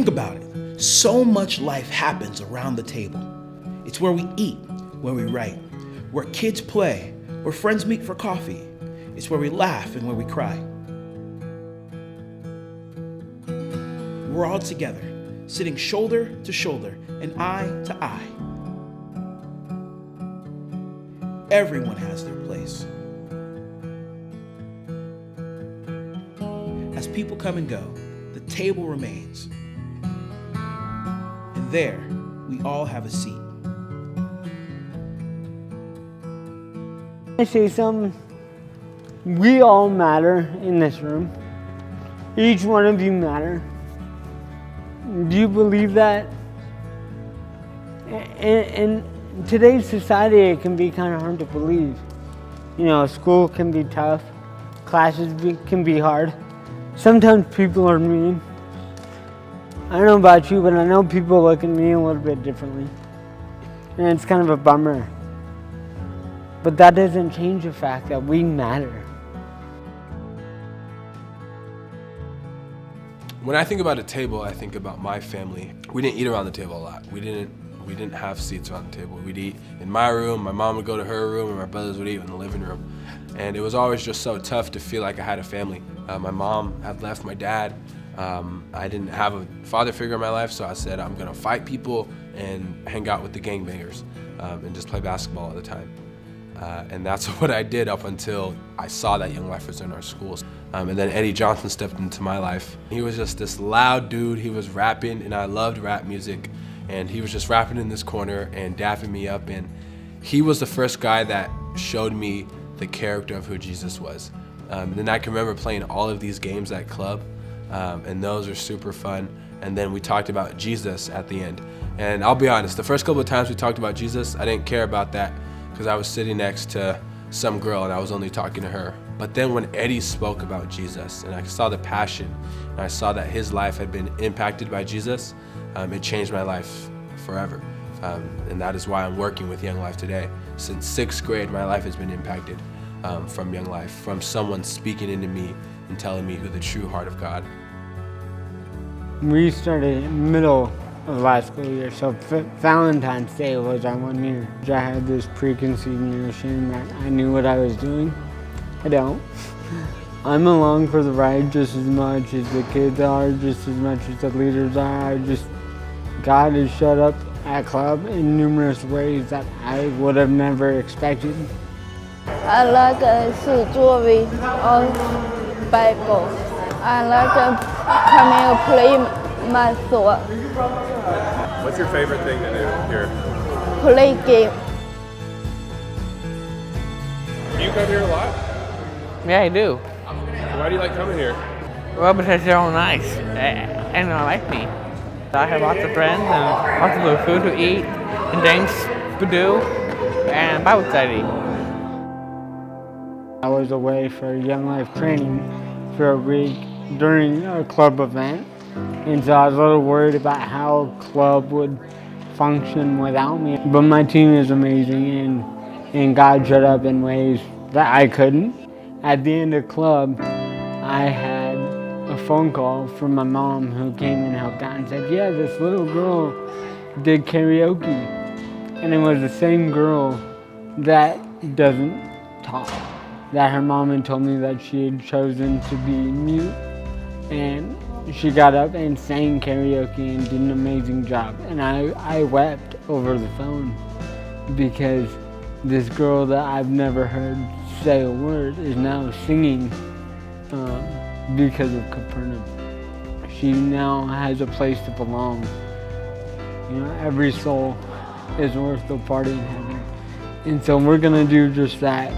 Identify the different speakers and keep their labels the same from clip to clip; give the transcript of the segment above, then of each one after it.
Speaker 1: Think about it. So much life happens around the table. It's where we eat, where we write, where kids play, where friends meet for coffee. It's where we laugh and where we cry. We're all together, sitting shoulder to shoulder and eye to eye. Everyone has their place. As people come and go, the table remains. And there, we all have a seat.
Speaker 2: I say something. We all matter in this room. Each one of you matter. Do you believe that? In today's society, it can be kind of hard to believe. You know, school can be tough. Classes can be hard. Sometimes people are mean. I don't know about you, but I know people look at me a little bit differently. And it's kind of a bummer. But that doesn't change the fact that we matter.
Speaker 3: When I think about a table, I think about my family. We didn't eat around the table a lot. We didn't have seats around the table. We'd eat in my room, my mom would go to her room, and my brothers would eat in the living room. And it was always just so tough to feel like I had a family. My mom had left my dad. I didn't have a father figure in my life, so I said I'm gonna fight people and hang out with the gangbangers and just play basketball all the time. And that's what I did up until I saw that Young Life was in our schools. And then Eddie Johnson stepped into my life. He was just this loud dude. He was rapping, and I loved rap music. And he was just rapping in this corner and dapping me up. And he was the first guy that showed me the character of who Jesus was. And then I can remember playing all of these games at club, and those are super fun. And then we talked about Jesus at the end. And I'll be honest, the first couple of times we talked about Jesus, I didn't care about that because I was sitting next to some girl and I was only talking to her. But then when Eddie spoke about Jesus and I saw the passion and I saw that his life had been impacted by Jesus, it changed my life forever. And that is why I'm working with Young Life today. Since 6th grade, my life has been impacted from Young Life, from someone speaking into me and telling me who the true heart of God.
Speaker 2: We started in middle of last school year, so Valentine's Day was our 1 year. I had this preconceived notion that I knew what I was doing. I don't. I'm along for the ride just as much as the kids are, just as much as the leaders are. God has showed up at club in numerous ways that I would have never expected.
Speaker 4: I like the story of Bible. I like coming and play my sword.
Speaker 5: What's your favorite thing to do here?
Speaker 4: Play game.
Speaker 5: Do you come here a lot?
Speaker 6: Yeah, I do.
Speaker 5: Why do you like coming here?
Speaker 6: Well, because they're all nice and they like me. I have lots of friends and lots of good food to eat and things to do and Bible study.
Speaker 2: I was away for Young Life training for a week during a club event, and so I was a little worried about how club would function without me. But my team is amazing, and God showed up in ways that I couldn't. At the end of club, I had a phone call from my mom who came and helped out and said, yeah, this little girl did karaoke. And it was the same girl that doesn't talk. That her mom had told me that she had chosen to be mute, and she got up and sang karaoke and did an amazing job. And I wept over the phone because this girl that I've never heard say a word is now singing because of Capernaum. She now has a place to belong. You know, every soul is worth a party in heaven. And so we're gonna do just that.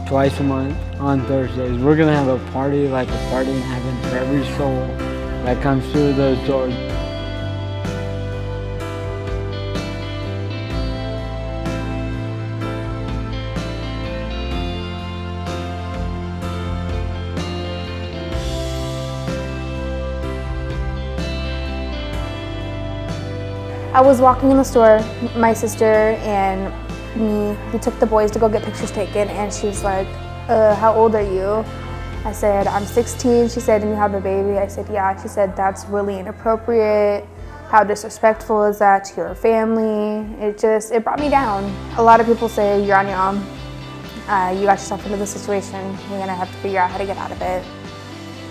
Speaker 2: Twice a month on Thursdays. We're gonna have a party like a party in heaven for every soul that comes through those doors.
Speaker 7: I was walking in the store, my sister and me, we took the boys to go get pictures taken, and she was like, how old are you? I said, I'm 16. She said, and you have a baby? I said, yeah. She said, that's really inappropriate. How disrespectful is that to your family? It brought me down. A lot of people say, you're on your own. You got yourself into this situation. You're gonna have to figure out how to get out of it.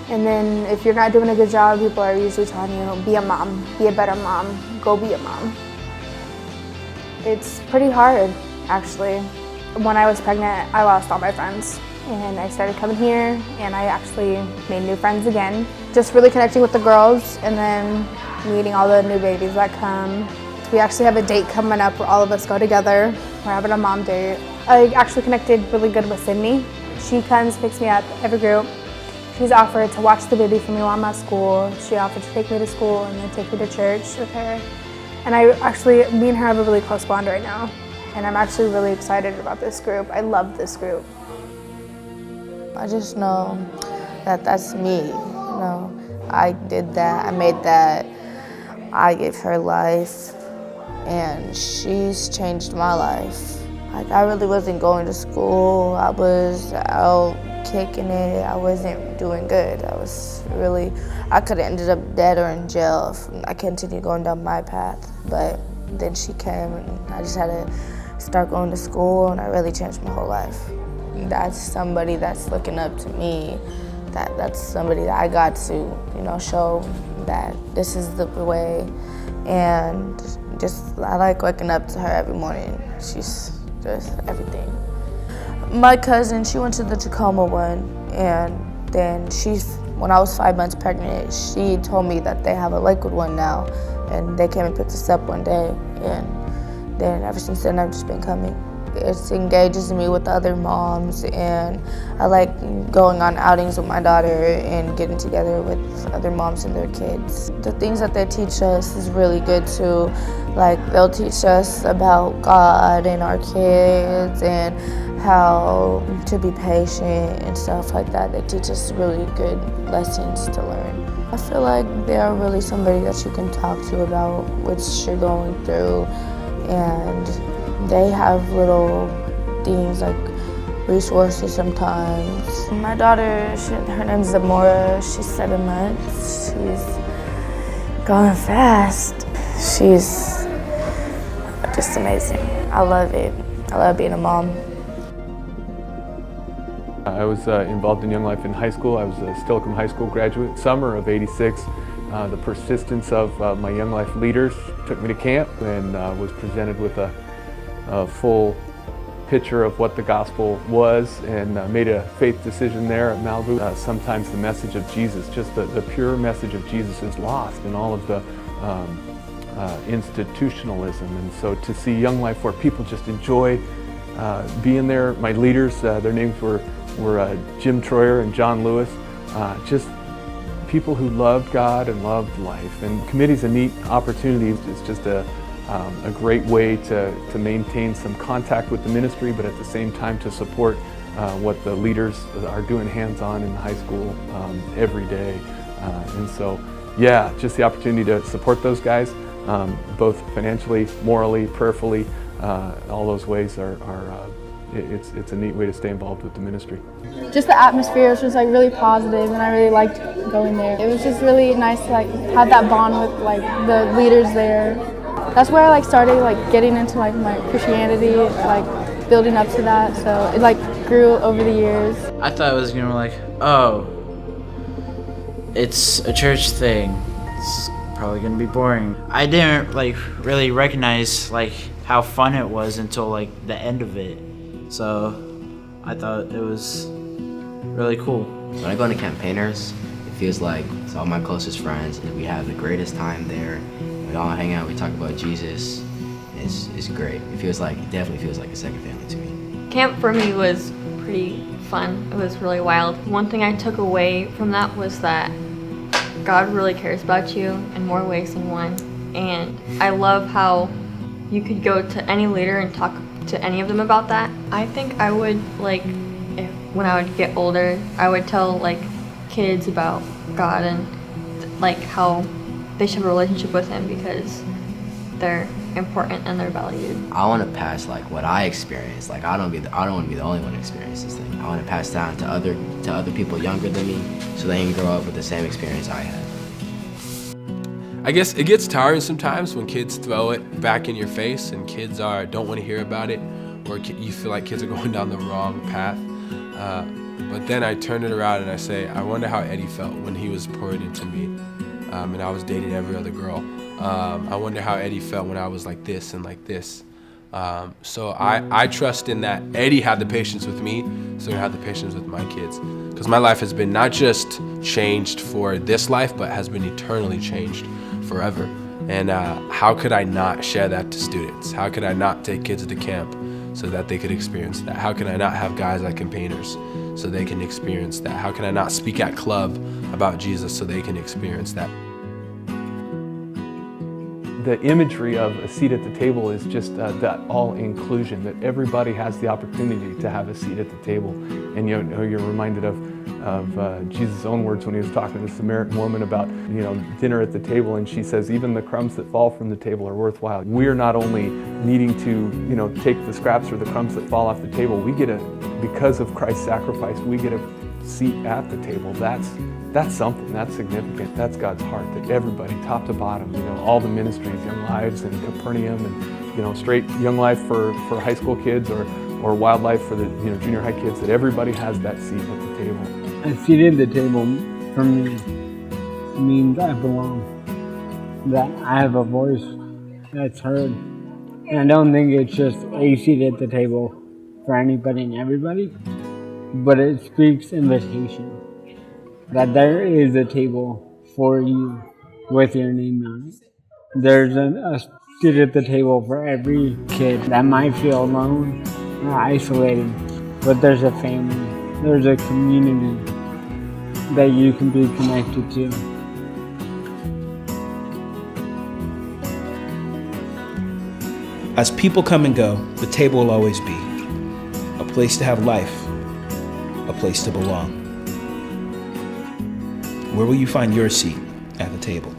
Speaker 7: And then if you're not doing a good job, people are usually telling you, be a mom, be a better mom, go be a mom. It's pretty hard, actually. When I was pregnant, I lost all my friends. And I started coming here, and I actually made new friends again. Just really connecting with the girls, and then meeting all the new babies that come. We actually have a date coming up where all of us go together. We're having a mom date. I actually connected really good with Sydney. She comes, picks me up every group. She's offered to watch the baby for me while I'm at school. She offered to take me to school and then take me to church with her. And me and her have a really close bond right now. And I'm actually really excited about this group. I love this group.
Speaker 8: I just know that that's me, I did that, I made that, I gave her life, and she's changed my life. Like, I really wasn't going to school, I was out kicking it, I wasn't doing good. I could have ended up dead or in jail if I continued going down my path, but then she came and I just had to start going to school, and I really changed my whole life. That's somebody that's looking up to me. That's somebody that I got to, show that this is the way. And I like waking up to her every morning. She's just everything. My cousin, she went to the Tacoma one, and then when I was 5 months pregnant, she told me that they have a Lakewood one now, and they came and picked us up one day, and then ever since then I've just been coming. It engages me with other moms, and I like going on outings with my daughter and getting together with other moms and their kids. The things that they teach us is really good too. Like, they'll teach us about God and our kids and how to be patient and stuff like that. They teach us really good lessons to learn. I feel like they are really somebody that you can talk to about what you're going through, and they have little things like resources sometimes. My daughter, her name's Zamora. She's 7 months. She's going fast. She's just amazing. I love it. I love being a mom.
Speaker 5: I was involved in Young Life in high school. I was a Steilacoom High School graduate. Summer of '86, the persistence of my Young Life leaders took me to camp, and was presented with a full picture of what the gospel was, and made a faith decision there at Malibu. Sometimes the message of Jesus, just the pure message of Jesus, is lost in all of the institutionalism. And so to see Young Life where people just enjoy being there, my leaders, their names were Jim Troyer and John Lewis, just people who loved God and loved life. And committee's a neat opportunity. It's just a great way to maintain some contact with the ministry, but at the same time to support what the leaders are doing hands-on in the high school every day. And so, yeah, just the opportunity to support those guys, both financially, morally, prayerfully, all those ways it's a neat way to stay involved with the ministry.
Speaker 4: Just the atmosphere was just like really positive, and I really liked going there. It was just really nice to like have that bond with like the leaders there. That's where I like started like getting into like my Christianity, like building up to that. So it like grew over the years.
Speaker 9: I thought it was gonna be like, oh, it's a church thing. It's probably gonna be boring. I didn't like really recognize like how fun it was until like the end of it. So I thought it was really cool.
Speaker 10: When I go into campaigners, it feels like it's all my closest friends, and we have the greatest time there. We all hang out, we talk about Jesus. It's great. It definitely feels like a second family to me.
Speaker 11: Camp for me was pretty fun. It was really wild. One thing I took away from that was that God really cares about you in more ways than one. And I love how you could go to any leader and talk to any of them about that. I think I would when I would get older, I would tell like kids about God and like how they should have a relationship with him, because they're important and they're valued.
Speaker 10: I want to pass like what I experienced. Like I don't want to be the only one to experience this thing. I want to pass down to other people younger than me, so they can grow up with the same experience I had.
Speaker 3: I guess it gets tiring sometimes when kids throw it back in your face and kids don't want to hear about it, or you feel like kids are going down the wrong path. But then I turn it around and I say, I wonder how Eddie felt when he was pouring into me, and I was dating every other girl. I wonder how Eddie felt when I was like this and like this. So I trust in that Eddie had the patience with me, so he'll have the patience with my kids. Because my life has been not just changed for this life, but has been eternally changed forever. And how could I not share that to students? How could I not take kids to camp so that they could experience that? How can I not have guys like campaigners so they can experience that? How can I not speak at club about Jesus so they can experience that?
Speaker 5: The imagery of a seat at the table is just that all inclusion, that everybody has the opportunity to have a seat at the table. And you're reminded of Jesus' own words when he was talking to the Samaritan woman about dinner at the table, and she says even the crumbs that fall from the table are worthwhile. We're not only needing to take the scraps or the crumbs that fall off the table, because of Christ's sacrifice, we get a seat at the table. That's something, that's significant. That's God's heart, that everybody, top to bottom, all the ministries, Young Lives and Capernaum and straight Young Life for high school kids or Wildlife for the junior high kids, that everybody has that seat at the table.
Speaker 2: A seat at the table for me means I belong, that I have a voice that's heard. And I don't think it's just a seat at the table for anybody and everybody, but it speaks invitation, that there is a table for you with your name on it. There's a seat at the table for every kid that might feel alone or isolated, but there's a family, there's a community that you can be connected to.
Speaker 1: As people come and go, the table will always be a place to have life, a place to belong. Where will you find your seat at the table?